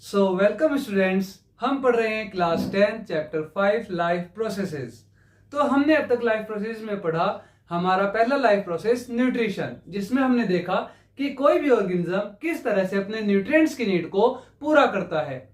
Welcome students. हम पढ़ रहे हैं क्लास 10 चैप्टर 5 लाइफ प्रोसेसेस। तो हमने अब तक लाइफ प्रोसेस में पढ़ा हमारा पहला लाइफ प्रोसेस न्यूट्रिशन, जिसमें हमने देखा कि कोई भी ऑर्गेनिज्म किस तरह से अपने न्यूट्रिएंट्स की नीड को पूरा करता है।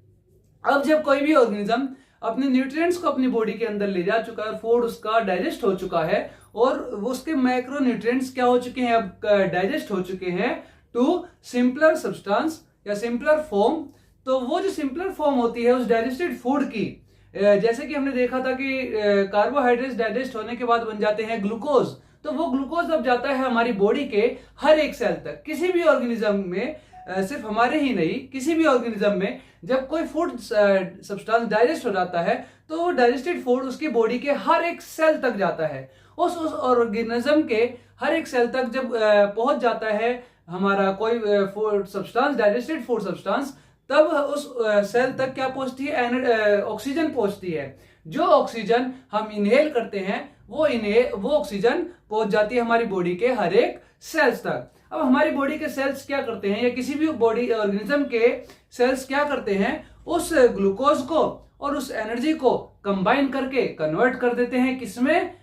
अब जब कोई भी ऑर्गेनिज्म अपने न्यूट्रिएंट्स को अपनी बॉडी के अंदर ले जा चुका है, फूड उसका डाइजेस्ट हो चुका है और उसके माइक्रो न्यूट्रिएंट्स क्या हो चुके हैं, अब डाइजेस्ट हो चुके हैं टू सिंपलर सब्सटेंस या सिंपलर फॉर्म। तो वो जो सिंपलर फॉर्म होती है उस डाइजेस्टेड फूड की, जैसे कि हमने देखा था कि कार्बोहाइड्रेट्स डाइजेस्ट होने के बाद बन जाते हैं ग्लूकोज। तो वो ग्लूकोज अब जाता है हमारी बॉडी के हर एक सेल तक। किसी भी ऑर्गेनिज्म में, सिर्फ हमारे ही नहीं, किसी भी ऑर्गेनिज्म में जब कोई फूड सब्सटेंस डाइजेस्ट हो जाता है तो वो डाइजेस्टेड फूड उसकी बॉडी के हर एक सेल तक जाता है। उस ऑर्गेनिज्म के हर एक सेल तक जब पहुंच जाता है हमारा कोई food substance, digested food substance, तब उस सेल तक क्या पहुंचती है, ऑक्सीजन पहुंचती है। जो ऑक्सीजन हम इनहेल करते हैं वो ऑक्सीजन पहुंच जाती है हमारी बॉडी के हर एक सेल्स तक। अब हमारी बॉडी के सेल्स क्या करते हैं, या किसी भी बॉडी ऑर्गेनिज्म के सेल्स क्या करते हैं, उस ग्लूकोज को और उस एनर्जी को कंबाइन करके कन्वर्ट कर देते हैं किसमें,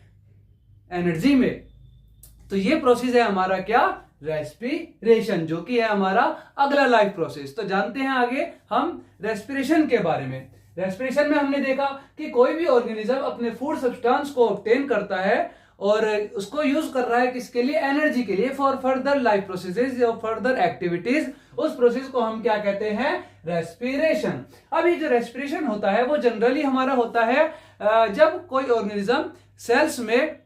एनर्जी में। तो ये प्रोसेस है हमारा क्या, रेस्पिरेशन, जो कि है हमारा अगला लाइफ प्रोसेस। तो जानते हैं आगे हम रेस्पिरेशन के बारे में। रेस्पिरेशन में हमने देखा कि कोई भी ऑर्गेनिज्म अपने फूड सब्सटेंस को ऑब्टेन करता है और उसको यूज कर रहा है किसके लिए, एनर्जी के लिए, फॉर फर्दर लाइफ प्रोसेसेस और फर्दर एक्टिविटीज। उस प्रोसेस को हम क्या कहते हैं, रेस्पिरेशन। अब ये जो रेस्पिरेशन होता है वो जनरली हमारा होता है जब कोई ऑर्गेनिज्म सेल्स में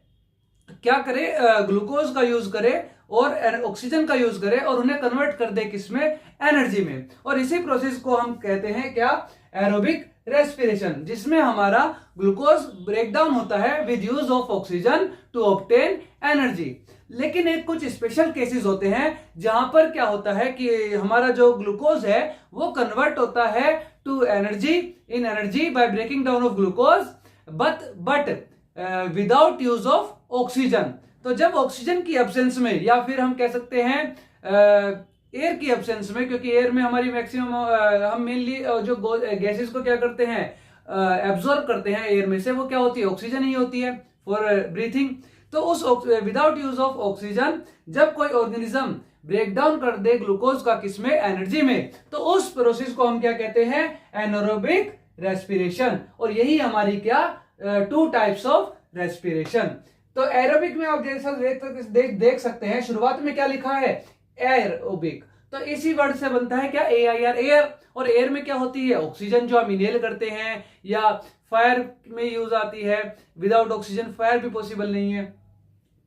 क्या करे, ग्लूकोज का यूज करे और ऑक्सीजन का यूज करे और उन्हें कन्वर्ट कर दे किसमें, एनर्जी में। और इसी प्रोसेस को हम कहते हैं क्या, एरोबिक रेस्पिरेशन, जिसमें हमारा ग्लूकोज ब्रेकडाउन होता है with use of oxygen to obtain energy. लेकिन एक कुछ स्पेशल केसेस होते हैं जहां पर क्या होता है कि हमारा जो ग्लूकोज है वो कन्वर्ट होता है to energy by breaking down of glucose but without use of oxygen. तो जब ऑक्सीजन की एब्सेंस में, या फिर हम कह सकते हैं एयर की एब्सेंस में, क्योंकि एयर में हमारी मैक्सिमम हम मेनली जो गैसेस को क्या करते हैं, एब्जॉर्ब करते हैं एयर में से, वो क्या होती है, ऑक्सीजन ही होती है फॉर ब्रीथिंग। तो उस विदाउट यूज ऑफ ऑक्सीजन जब कोई ऑर्गेनिज्म ब्रेक डाउन कर दे ग्लूकोज का किसमें, एनर्जी में, तो उस प्रोसेस को हम क्या कहते हैं, एनारोबिक रेस्पिरेशन। और यही हमारी क्या, टू टाइप्स ऑफ रेस्पिरेशन। तो एरोबिक में आप जैसा देख सकते हैं, शुरुआत में क्या लिखा है, एरोबिक। तो इसी वर्ड से बनता है क्या, AIR, एयर। और एयर में क्या होती है, ऑक्सीजन जो हम इनहेल करते हैं, या फायर में यूज आती है। विदाउट ऑक्सीजन फायर भी पॉसिबल नहीं है।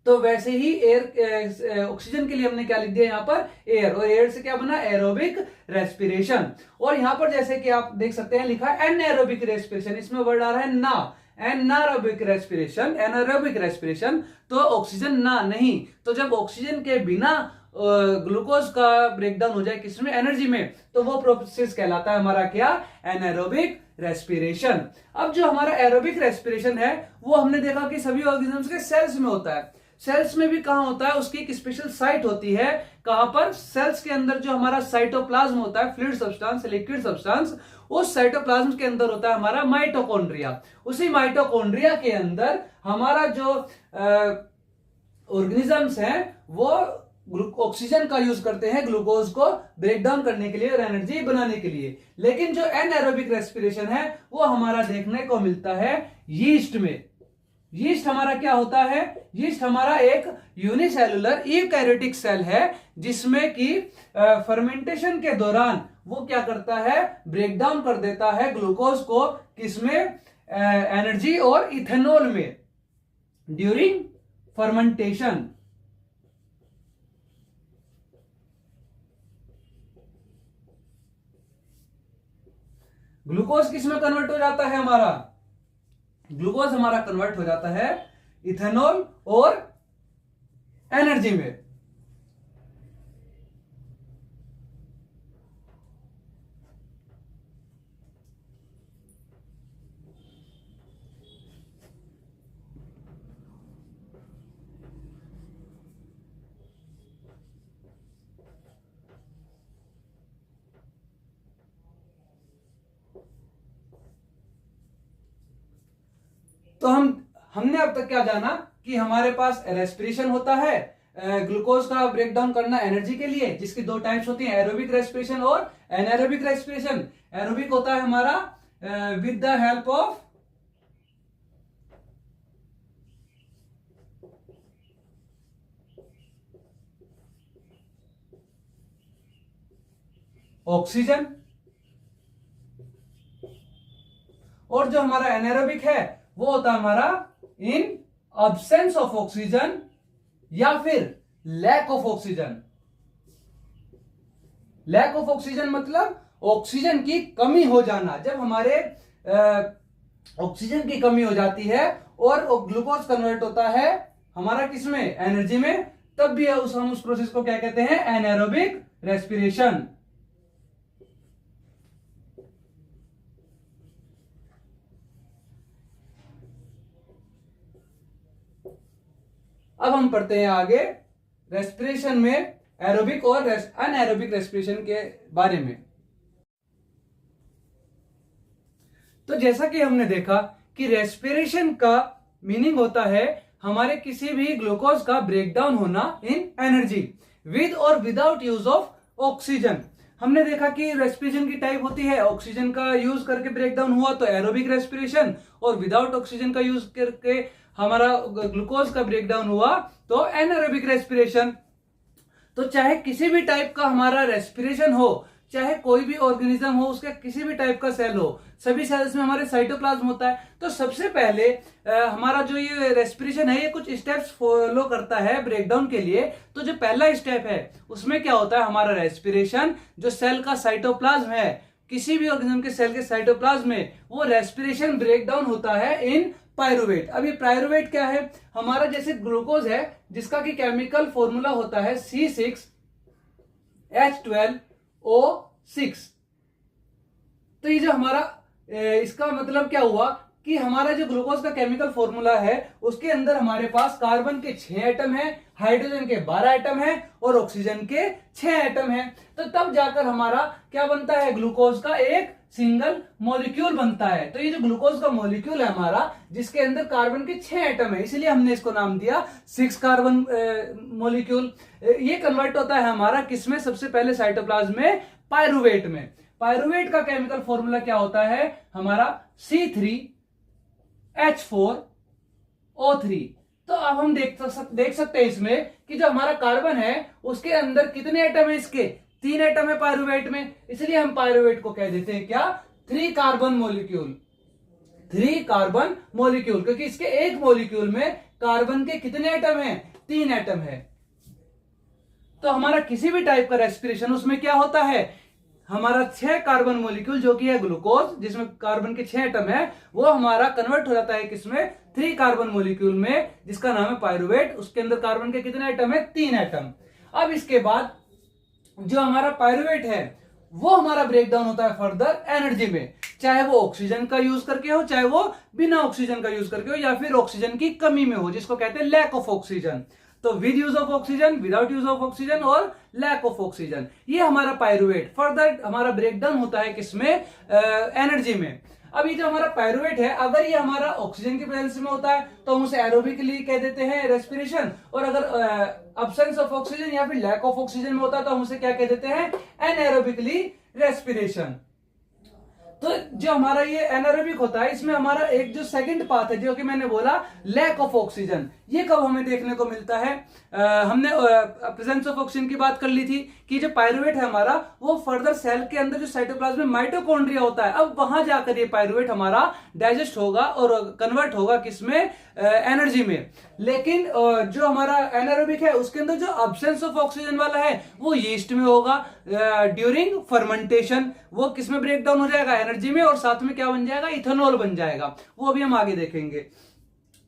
तो वैसे ही एयर, ऑक्सीजन के लिए हमने क्या लिख दिया यहाँ पर, एयर, और एयर से क्या बना, एरोबिक रेस्पिरेशन। और यहाँ पर जैसे कि आप देख सकते हैं लिखा है एनएरोबिक रेस्पिरेशन, इसमें वर्ड आ रहा है ना, एनारोबिक रेस्पिरेशन। तो ऑक्सीजन ना नहीं, तो जब ऑक्सीजन के बिना ग्लूकोज का ब्रेकडाउन हो जाए किसमें, एनर्जी में, तो वो प्रोसेस कहलाता है हमारा क्या, एनारोबिक रेस्पिरेशन। अब जो हमारा एरोबिक रेस्पिरेशन है वो हमने देखा कि सभी ऑर्गेनिजम्स के सेल्स में होता है। सेल्स में भी कहां होता है, उसकी एक स्पेशल साइट होती है। कहां पर, सेल्स के अंदर जो हमारा साइटोप्लाज्म होता है, फ्लूइड सब्सटेंस, लिक्विड सब्सटेंस, उस साइटोप्लाज्म के अंदर होता है हमारा माइटोकॉन्ड्रिया। उसी माइटोकॉन्ड्रिया के अंदर हमारा जो ऑर्गेनिजम्स हैं वो ऑक्सीजन का यूज करते हैं ग्लूकोज को ब्रेक डाउन करने के लिए और एनर्जी बनाने के लिए। लेकिन जो एनारोबिक रेस्पिरेशन है वो हमारा देखने को मिलता है यीस्ट में। यीस्ट हमारा क्या होता है, यीस्ट हमारा एक यूनिसेलुलर यूकैरियोटिक सेल है, जिसमें कि फर्मेंटेशन के दौरान वो क्या करता है, ब्रेक डाउन कर देता है ग्लूकोज को किसमें, एनर्जी और इथेनॉल में, ड्यूरिंग फर्मेंटेशन। ग्लूकोज किसमें कन्वर्ट हो जाता है हमारा, ग्लूकोज हमारा कन्वर्ट हो जाता है इथेनॉल और एनर्जी में। तो हमने अब तक क्या जाना कि हमारे पास रेस्पिरेशन होता है, ग्लूकोज का ब्रेकडाउन करना एनर्जी के लिए, जिसकी दो टाइप्स होती हैं, एरोबिक रेस्पिरेशन और एनारोबिक रेस्पिरेशन। एरोबिक होता है हमारा with the help of oxygen, और जो हमारा एनारोबिक है वो होता है हमारा इन अब्सेंस ऑफ ऑक्सीजन या फिर lack of oxygen. Lack of oxygen मतलब ऑक्सीजन की कमी हो जाना। जब हमारे ऑक्सीजन की कमी हो जाती है और ग्लूकोज कन्वर्ट होता है हमारा किसमें, एनर्जी में, तब भी हम उस प्रोसेस को क्या कहते हैं, एनारोबिक रेस्पिरेशन। अब हम पढ़ते हैं आगे रेस्पिरेशन में एरोबिक और अनएरोबिक रेस्पिरेशन के बारे में। तो जैसा कि हमने देखा कि रेस्पिरेशन का मीनिंग होता है हमारे किसी भी ग्लूकोज का ब्रेकडाउन होना इन एनर्जी विद और विदाउट यूज ऑफ ऑक्सीजन। हमने देखा कि रेस्पिरेशन की टाइप होती है, ऑक्सीजन का यूज करके ब्रेकडाउन हुआ तो एरोबिक रेस्पिरेशन, और विदाउट ऑक्सीजन का यूज करके हमारा ग्लूकोज का ब्रेकडाउन हुआ तो एनारोबिक रेस्पिरेशन। तो चाहे किसी भी टाइप का हमारा रेस्पिरेशन हो, चाहे कोई भी ऑर्गेनिज्म हो, उसका किसी भी टाइप का सेल हो, सभी सेल्स में हमारे साइटोप्लाज्म होता है। तो सबसे पहले हमारा जो ये रेस्पिरेशन है ये कुछ स्टेप्स फॉलो करता है ब्रेकडाउन के लिए। तो जो पहला स्टेप है उसमें क्या होता है, हमारा रेस्पिरेशन जो सेल का साइटोप्लाज्म है, किसी भी ऑर्गेनिज्म के सेल के साइटोप्लाज्म में वो रेस्पिरेशन ब्रेकडाउन होता है इन पायरुवेट। अब ये पायरुवेट क्या है, हमारा जैसे ग्लूकोज है जिसका कि केमिकल फॉर्मूला होता है C6H12O6। तो ये जो हमारा इसका मतलब क्या हुआ कि हमारा जो ग्लूकोज का केमिकल फॉर्मूला है उसके अंदर हमारे पास कार्बन के 6 एटम है, हाइड्रोजन के 12 एटम है और ऑक्सीजन के 6 एटम है। तो तब जाकर हमारा क्या बनता है, ग्लूकोज का एक सिंगल मॉलिक्यूल बनता है। तो ये जो ग्लूकोज का मॉलिक्यूल है हमारा जिसके अंदर कार्बन के 6 एटम है, इसलिए हमने इसको नाम दिया 6 कार्बन मॉलिक्यूल। ये कन्वर्ट होता है हमारा किसमें, सबसे पहले साइटोप्लाज्म में, पायरुवेट में। पायरुवेट का केमिकल फॉर्मूला क्या होता है हमारा C3H4O3। तो अब हम देख सकते हैं इसमें कि जो हमारा कार्बन है उसके अंदर कितने एटम है, इसके 3 एटम है पायरुवेट में, इसलिए हम पायरुवेट को कह देते हैं क्या, 3 कार्बन मॉलिक्यूल। 3 कार्बन मॉलिक्यूल, क्योंकि इसके एक मॉलिक्यूल में कार्बन के कितने एटम है, 3 एटम है। तो हमारा किसी भी टाइप का रेस्पिरेशन उसमें क्या होता है, हमारा 6 कार्बन मॉलिक्यूल जो कि है ग्लूकोज जिसमें कार्बन के 6 एटम है, वो हमारा कन्वर्ट हो जाता है किसमें, 3 कार्बन मॉलिक्यूल में जिसका नाम है पायरुवेट। उसके अंदर कार्बन के कितने एटम है, 3 एटम। अब इसके बाद जो हमारा पायरुवेट है वो हमारा ब्रेकडाउन होता है फर्दर एनर्जी में, चाहे वो ऑक्सीजन का यूज करके हो, चाहे वो बिना ऑक्सीजन का यूज करके हो, या फिर ऑक्सीजन की कमी में हो जिसको कहते हैं लैक ऑफ ऑक्सीजन। तो with use of oxygen, without use of oxygen और लैक ऑफ ऑक्सीजन, ये हमारा पायरुवेट फर्दर हमारा ब्रेकडाउन होता है किसमें, एनर्जी में। अब ये जो हमारा पायरुवेट है अगर ये हमारा ऑक्सीजन की प्रेजेंस में होता है तो हम उसे एरोबिकली कह देते हैं रेस्पिरेशन, और अगर अब्सेंस ऑफ ऑक्सीजन या फिर लैक ऑफ ऑक्सीजन में होता है तो हम उसे क्या कह देते हैं, एनारोबिकली रेस्पिरेशन। तो जो हमारा ये एनारोबिक होता है इसमें हमारा एक जो सेकंड पाथ है जो कि मैंने बोला लैक ऑफ ऑक्सीजन, ये कब हमें देखने को मिलता है, हमने प्रेजेंस ऑफ ऑक्सीजन की बात कर ली थी कि जो पायरुवेट है हमारा वो फर्दर सेल के अंदर जो साइटोप्लाज्म में माइटोकॉन्ड्रिया होता है, अब वहां जाकर ये पायरुवेट हमारा डाइजेस्ट होगा और कन्वर्ट होगा किसमें, एनर्जी में। लेकिन जो हमारा एनारोबिक है उसके अंदर जो अब्सेंस ऑफ ऑक्सीजन वाला है वो यीस्ट में होगा ड्यूरिंग फर्मेंटेशन, वो किसमें ब्रेक डाउन हो जाएगा, एनर्जी में, और साथ में क्या बन जाएगा, इथेनॉल बन जाएगा, वो अभी हम आगे देखेंगे।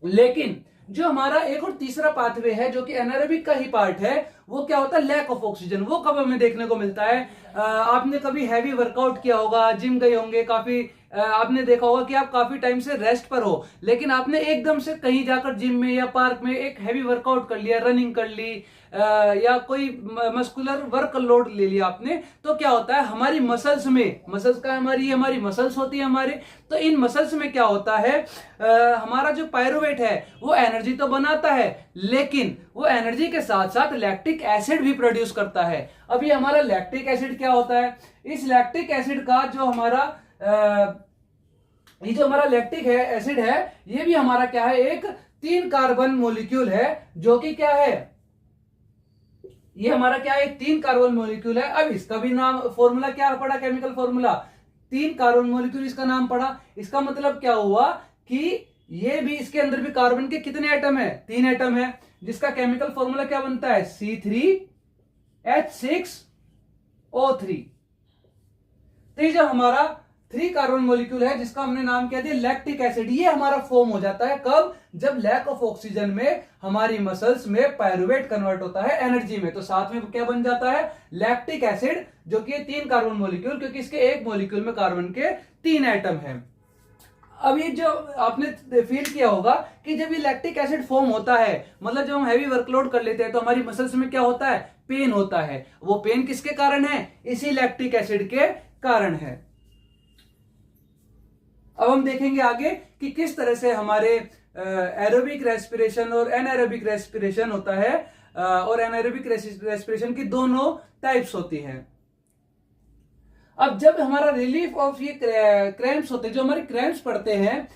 लेकिन जो हमारा एक और तीसरा पाथवे है जो कि एनारोबिक का ही पार्ट है, वो क्या होता है, लैक ऑफ ऑक्सीजन। वो कब हमें देखने को मिलता है, आपने कभी हैवी वर्कआउट किया होगा, जिम गए होंगे, काफी आपने देखा होगा कि आप काफी टाइम से रेस्ट पर हो, लेकिन आपने एकदम से कहीं जाकर जिम में या पार्क में एक हैवी वर्कआउट कर लिया, रनिंग कर ली, या कोई मस्कुलर वर्क लोड ले लिया आपने, तो क्या होता है हमारी मसल्स में, मसल्स का हमारी मसल्स होती है हमारे, तो इन मसल्स में क्या होता है हमारा जो पायरुवेट है वो एनर्जी तो बनाता है, लेकिन वो एनर्जी के साथ साथ लैक्टिक एसिड भी प्रोड्यूस करता है। अब ये हमारा लैक्टिक एसिड क्या होता है, इस लैक्टिक एसिड का जो हमारा ये जो हमारा लैक्टिक है एसिड है, ये भी हमारा क्या है, एक 3 कार्बन मॉलिक्यूल है, जो कि क्या है, ये हमारा क्या है, एक 3 कार्बन मॉलिक्यूल है। अब इसका भी नाम फॉर्मूला क्या पड़ा, केमिकल फॉर्मूला 3 कार्बन मॉलिक्यूल इसका नाम पड़ा। इसका मतलब क्या हुआ कि ये भी, इसके अंदर भी कार्बन के कितने एटम है, 3 एटम है, जिसका केमिकल फॉर्मूला क्या बनता है, C3H6O3। तो ये जो हमारा 3 कार्बन मॉलिक्यूल है जिसका हमने नाम क्या दिया, लैक्टिक एसिड, ये हमारा फॉर्म हो जाता है कब, जब लैक ऑफ ऑक्सीजन में हमारी मसल्स में पायरुवेट कन्वर्ट होता है एनर्जी में, तो साथ में क्या बन जाता है, लैक्टिक एसिड, जो कि 3 कार्बन मॉलिक्यूल, क्योंकि इसके एक मॉलिक्यूल में कार्बन के 3 एटम है। अब ये जो आपने फील किया होगा कि जब ये लैक्टिक एसिड फॉर्म होता है, मतलब जब हम हैवी वर्कलोड कर लेते हैं तो हमारी मसल्स में क्या होता है, पेन होता है। वो पेन किसके कारण है, इसी लैक्टिक एसिड के कारण है। अब हम देखेंगे आगे कि किस तरह से हमारे एरोबिक रेस्पिरेशन और एनाएरोबिक रेस्पिरेशन होता है, और एनाएरोबिक रेस्पिरेशन की दोनों टाइप्स होती हैं। अब जब हमारा रिलीफ ऑफ ये क्रैम्प्स होते हैं, जो हमारे क्रैम्प्स पड़ते हैं,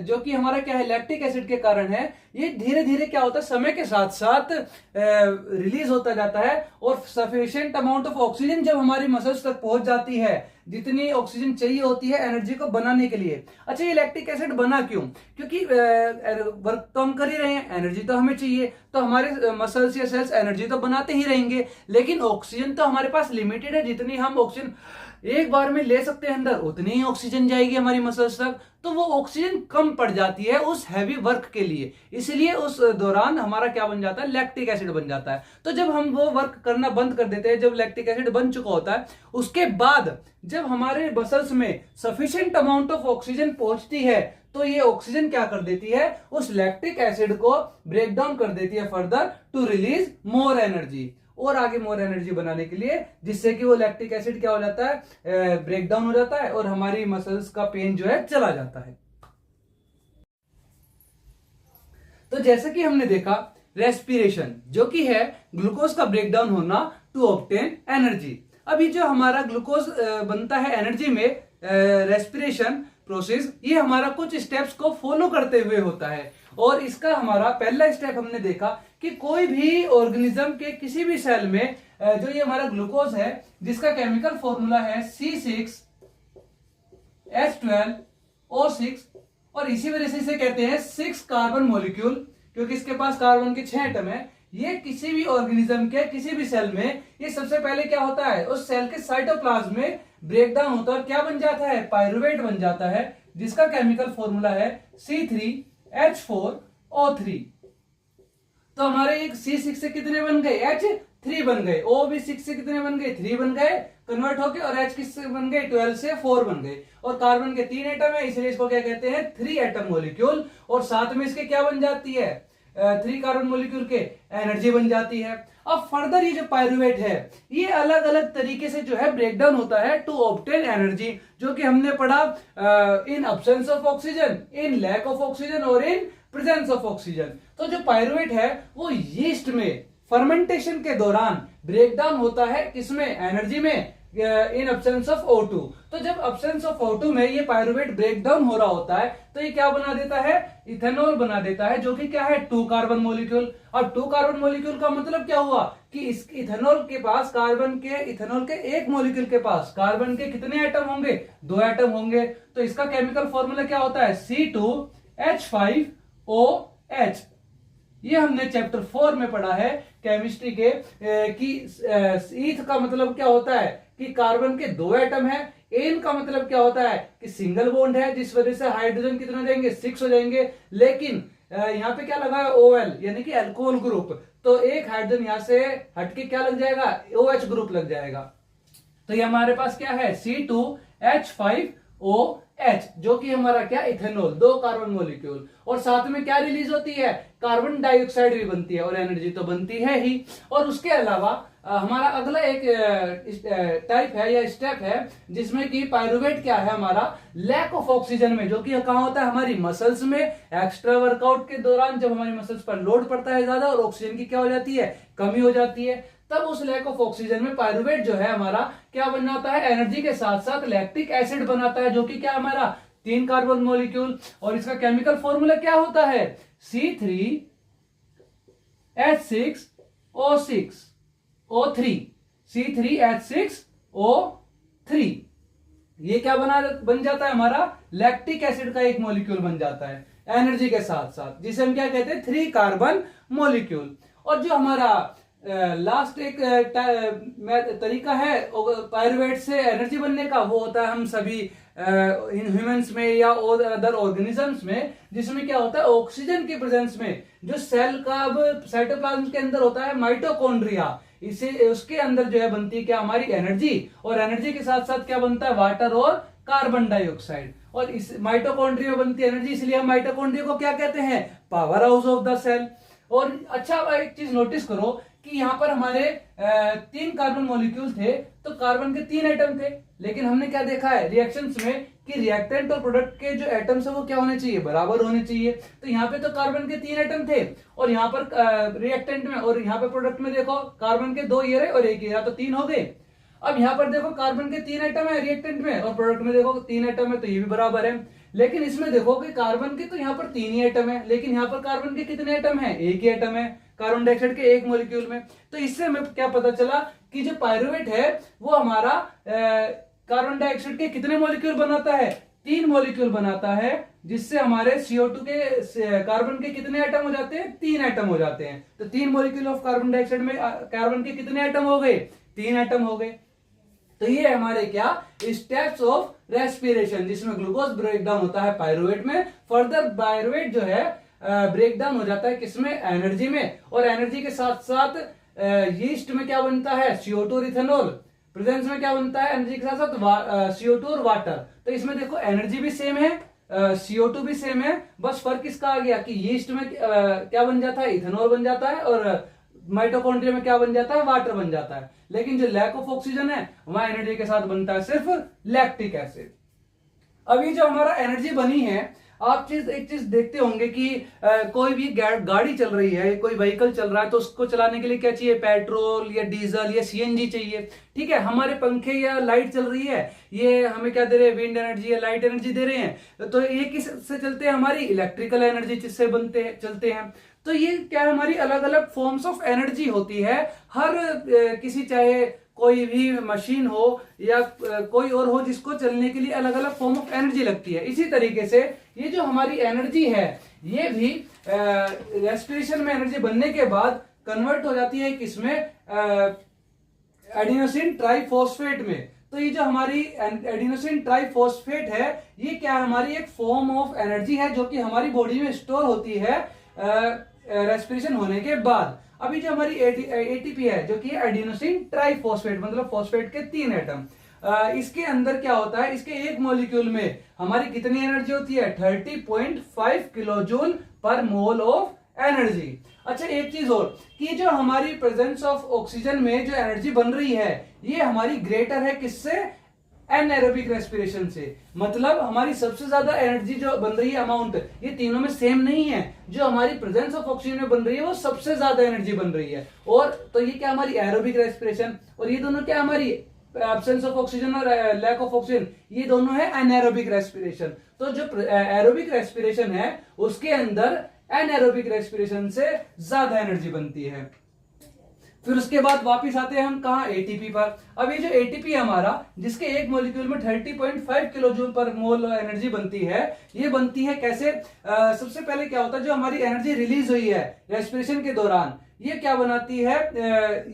जो कि हमारा क्या है, लैक्टिक एसिड के कारण है, ये धीरे धीरे क्या होता है, समय के साथ साथ रिलीज होता जाता है, और सफिशिएंट अमाउंट ऑफ ऑक्सीजन जब हमारी मसल्स तक पहुंच जाती है, जितनी ऑक्सीजन चाहिए होती है एनर्जी को बनाने के लिए। अच्छा, ये लैक्टिक एसिड बना क्यों, क्योंकि वर्क तो हम कर ही रहे हैं, एनर्जी तो हमें चाहिए, तो हमारे मसल्स या सेल्स एनर्जी तो बनाते ही रहेंगे, लेकिन ऑक्सीजन तो हमारे पास लिमिटेड है, जितनी हम ऑक्सीजन एक बार में ले सकते हैं अंदर, उतनी ही ऑक्सीजन जाएगी हमारी मसल्स तक, तो वो ऑक्सीजन कम पड़ जाती है उस हैवी वर्क के लिए, इसलिए उस दौरान हमारा क्या बन जाता है, लैक्टिक एसिड बन जाता है। तो जब हम वो वर्क करना बंद कर देते हैं, जब लैक्टिक एसिड बन चुका होता है, उसके बाद जब हमारे मसल्स में सफिशिएंट अमाउंट ऑफ ऑक्सीजन पहुंचती है, तो ये ऑक्सीजन क्या कर देती है, उस लैक्टिक एसिड को ब्रेक डाउन कर देती है further to release more energy, और आगे मोर एनर्जी बनाने के लिए, जिससे कि वो लैक्टिक एसिड क्या हो जाता है, ब्रेक डाउन हो जाता है, और हमारी मसल्स का पेन जो है चला जाता है। तो जैसे कि हमने देखा, रेस्पिरेशन जो कि है ग्लूकोज का ब्रेक डाउन होना टू ऑब्टेन एनर्जी। अभी जो हमारा ग्लूकोज बनता है एनर्जी में, रेस्पिरेशन प्रोसेस, ये हमारा कुछ स्टेप्स को फॉलो करते हुए होता है, और इसका हमारा पहला स्टेप हमने देखा कि कोई भी ऑर्गेनिज्म के किसी भी सेल में जो ये हमारा ग्लूकोज है, जिसका केमिकल फॉर्मूला है C6H12O6, और इसी वजह से इसे कहते हैं 6 कार्बन मॉलिक्यूल, क्योंकि इसके पास कार्बन के 6 एटम है। ये किसी भी ऑर्गेनिज्म के किसी भी सेल में, ये सबसे पहले क्या होता है, उस सेल के साइटोप्लाज्म में ब्रेक डाउन होता है, और क्या बन जाता है, पायरुवेट बन जाता है, जिसका केमिकल फॉर्मूला है C3H4O3। तो हमारे एक C6 से कितने बन गए, H3 बन गए, O भी 6 से कितने बन गए, 3 बन गए कन्वर्ट होके, और H किससे बन गए, 12 से 4 बन गए, और कार्बन के 3 एटम है, इसलिए इसको क्या कहते हैं, 3 एटम मॉलिक्यूल, और साथ में इसके क्या बन जाती है, 3 कार्बन मॉलिक्यूल के एनर्जी बन जाती है। अब फर्दर ये जो पायरुवेट है, ये अलग अलग तरीके से जो है ब्रेकडाउन होता है टू ऑब्टेन एनर्जी, जो कि हमने पढ़ा in absence of oxygen, in lack of oxygen, और इन प्रेजेंस ऑफ ऑक्सीजन। तो जो पायरुवेट है वो यीस्ट में फर्मेंटेशन के दौरान ब्रेकडाउन होता है, किसमें, एनर्जी में, इन अब्सेंस ऑफ O2। तो जब अब्सेंस ऑफ O2 में ये पायरुवेट ब्रेकडाउन हो रहा होता है, तो ये क्या बना देता है, इथेनॉल बना देता है, जो कि क्या है, 2 कार्बन मॉलिक्यूल। अब 2 कार्बन मॉलिक्यूल का मतलब क्या हुआ कि इस इथेनॉल के पास, इथेनॉल के एक मॉलिक्यूल के पास कार्बन के कितने एटम होंगे, 2 एटम होंगे। तो इसका केमिकल फॉर्मूला क्या होता है, C2H5OH। ये हमने चैप्टर 4 में पढ़ा है केमिस्ट्री के, कि ईथ का मतलब क्या होता है कि कार्बन के 2 एटम है, एन का मतलब क्या होता है कि सिंगल बॉन्ड है, जिस वजह से हाइड्रोजन कितना हो जाएंगे, 6 हो जाएंगे, लेकिन यहाँ पे क्या लगा है, OL यानी कि अल्कोहल ग्रुप, तो एक हाइड्रोजन यहां से हटके क्या लग जाएगा, OH ग्रुप लग जाएगा। तो ये हमारे पास क्या है, C2H5 OH, जो कि हमारा क्या, इथेनॉल, 2 कार्बन मॉलिक्यूल, और साथ में क्या रिलीज होती है, कार्बन डाइऑक्साइड भी बनती है, और एनर्जी तो बनती है ही। और उसके अलावा हमारा अगला एक टाइप है या स्टेप है जिसमें कि पायरुवेट क्या है हमारा, लैक ऑफ ऑक्सीजन में, जो कि कहां होता है, हमारी मसल्स में। एक्स्ट्रा वर्कआउट के दौरान जब हमारी मसल्स पर लोड पड़ता है ज्यादा और ऑक्सीजन की क्या हो जाती है, कमी हो जाती है, तब उस लैक ऑफ ऑक्सीजन में पायरुवेट जो है हमारा क्या बन जाता है, एनर्जी के साथ साथ लैक्टिक एसिड बनाता है, जो कि क्या हमारा 3 कार्बन मॉलिक्यूल, और इसका केमिकल फॉर्मूला क्या होता है, C3H6O6O3, C3H6O3। ये क्या बन जाता है हमारा, लैक्टिक एसिड का एक मॉलिक्यूल बन जाता है एनर्जी के साथ साथ, जिसे हम क्या कहते हैं, 3 कार्बन मॉलिक्यूल। और जो हमारा लास्ट एक तरीका है पायरुवेट से एनर्जी बनने का, वो होता है हम सभी ह्यूमंस में या अदर ऑर्गेनिजम्स में, जिसमें क्या होता है, ऑक्सीजन के प्रेजेंस में जो सेल का अब साइटोप्लाज्म के अंदर होता है माइटोकॉन्ड्रिया, इसे उसके अंदर जो है बनती है क्या, हमारी एनर्जी, और एनर्जी के साथ साथ क्या बनता है, वाटर और कार्बन डाइऑक्साइड, और इस माइटोकॉन्ड्रिया में बनती है एनर्जी, इसलिए हम माइटोकॉन्ड्रिया को क्या कहते हैं, power house of the cell. और अच्छा एक चीज नोटिस करो कि यहाँ पर हमारे 3 कार्बन मॉलिक्यूल थे, तो कार्बन के 3 एटम थे, लेकिन हमने क्या देखा है रिएक्शंस में कि रिएक्टेंट और प्रोडक्ट के जो एटम्स है वो क्या होने चाहिए, बराबर होने चाहिए। तो यहाँ पे तो कार्बन के 3 एटम थे, और यहाँ पर रिएक्टेंट में और यहाँ पे प्रोडक्ट में देखो कार्बन के 2 ये रहे और 1 ये रहा, तो 3 हो गए। अब यहाँ पर देखो कार्बन के 3 एटम है रिएक्टेंट में, और प्रोडक्ट में देखो 3 एटम है, तो ये भी बराबर है। लेकिन इसमें देखो कि कार्बन के तो यहाँ पर 3 ही एटम है, लेकिन यहाँ पर कार्बन के कितने एटम है, 1 ही एटम है कार्बन डाइऑक्साइड के एक मॉलिक्यूल में। तो इससे हमें क्या पता चला कि जो पायरुवेट है वो हमारा कार्बन डाइऑक्साइड के कितने मॉलिक्यूल बनाता है, 3 मॉलिक्यूल बनाता है, जिससे हमारे CO2 के कार्बन के कितने एटम हो जाते हैं, 3 एटम हो जाते हैं। तो 3 मॉलिक्यूल ऑफ कार्बन डाइऑक्साइड में कार्बन के कितने एटम हो गए, 3 एटम हो गए। तो ये हमारे क्या, स्टेप्स ऑफ रेस्पिरेशन, जिसमें ग्लूकोज ब्रेकडाउन होता है पायरुवेट में। फर्दर पायरुवेट जो है ब्रेकडाउन हो जाता है किसमें, एनर्जी में, और एनर्जी के साथ साथ यीस्ट में क्या बनता है, CO2 और इथेनॉल। प्रेजेंस में क्या बनता है, एनर्जी के साथ साथ CO2 और वाटर। तो इसमें देखो एनर्जी भी सेम है, CO2 भी सेम है, बस फर्क किसका आ गया कि यीस्ट में क्या बन जाता है, इथेनॉल बन जाता है, और माइटोकॉन्ड्रिया में क्या बन जाता है, वाटर बन जाता है। लेकिन जो लैक ऑफ ऑक्सीजन है वहां एनर्जी के साथ बनता है सिर्फ लैक्टिक एसिड। अभी जो हमारा एनर्जी बनी है, आप एक चीज देखते होंगे कि कोई भी गाड़ी चल रही है, कोई व्हीकल चल रहा है, तो उसको चलाने के लिए क्या चाहिए, पेट्रोल या डीजल या CNG चाहिए। ठीक है, हमारे पंखे या लाइट चल रही है, ये हमें क्या दे रहे हैं, विंड एनर्जी या लाइट एनर्जी दे रहे हैं। तो ये किस से चलते हैं, हमारी इलेक्ट्रिकल एनर्जी जिससे चलते हैं। तो ये क्या है, हमारी अलग अलग फॉर्म्स ऑफ एनर्जी होती है। हर किसी, चाहे कोई भी मशीन हो या कोई और हो, जिसको चलने के लिए अलग अलग फॉर्म ऑफ एनर्जी लगती है। इसी तरीके से ये जो हमारी एनर्जी है, ये भी रेस्पिरेशन में एनर्जी बनने के बाद कन्वर्ट हो जाती है किसमें, एडिनोसिन ट्राइफॉस्फेट में। तो ये जो हमारी एडिनोसिन ट्राइफॉस्फेट है, ये क्या है, हमारी एक फॉर्म ऑफ एनर्जी है, जो कि हमारी बॉडी में स्टोर होती है रेस्पिरेशन होने के बाद। अभी जो हमारी ATP है, जो कि एडिनोसिन ट्राइफॉस्फेट, मतलब फॉस्फेट के 3 एटम, इसके अंदर क्या होता है, इसके एक मॉलिक्यूल में हमारी कितनी एनर्जी होती है, 30.5 किलोजूल पर मोल ऑफ एनर्जी। अच्छा एक चीज और कि जो हमारी प्रेजेंस ऑफ ऑक्सीजन में जो एनर्जी बन रही है, ये हमारी ग्रेटर है किससे, एनएरोबिक रेस्पिरेशन से। मतलब हमारी सबसे ज्यादा एनर्जी जो बन रही है अमाउंट, ये तीनों में सेम नहीं है। जो हमारी प्रेजेंस ऑफ ऑक्सीजन में बन रही है वो सबसे ज्यादा एनर्जी बन रही है। और तो ये क्या हमारी एरोबिक रेस्पिरेशन, और ये दोनों क्या हमारी एब्सेंस ऑफ ऑक्सीजन और लैक ऑफ ऑक्सीजन, ये दोनों है एनएरोबिक रेस्पिरेशन। तो जो एरोबिक रेस्पिरेशन है उसके अंदर एनएरोबिक रेस्पिरेशन से ज्यादा एनर्जी बनती है। फिर उसके बाद वापिस आते हैं हम कहा, ATP पर। अब ये जो ATP है हमारा, जिसके एक मॉलिक्यूल में 30.5 किलोजूल पर मोल एनर्जी बनती है, ये बनती है कैसे, सबसे पहले क्या होता है, जो हमारी एनर्जी रिलीज हुई है रेस्पिरेशन के दौरान, ये क्या बनाती है,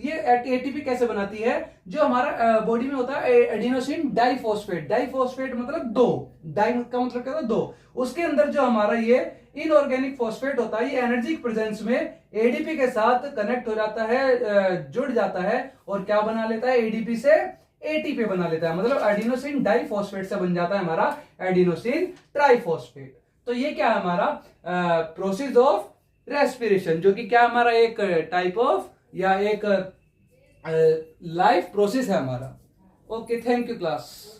ये ATP कैसे बनाती है, जो हमारा बॉडी में होता है एडिनोसिन डाइफॉस्फेट। डाइफॉस्फेट मतलब 2, डाई का मतलब क्या होता है 2। उसके अंदर जो हमारा ये इनऑर्गेनिक फॉस्फेट होता है, ये एनर्जी प्रेजेंस में ADP के साथ कनेक्ट हो जाता है, जुड़ जाता है, और क्या बना लेता है, ADP से एटीपी बना लेता है, मतलब एडिनोसिन डाइफॉस्फेट से बन जाता है हमारा एडिनोसिन ट्राइफॉस्फेट। तो ये क्या है हमारा प्रोसेस ऑफ रेस्पिरेशन, जो कि क्या हमारा एक टाइप ऑफ या एक लाइफ प्रोसेस है हमारा। Okay, thank you class.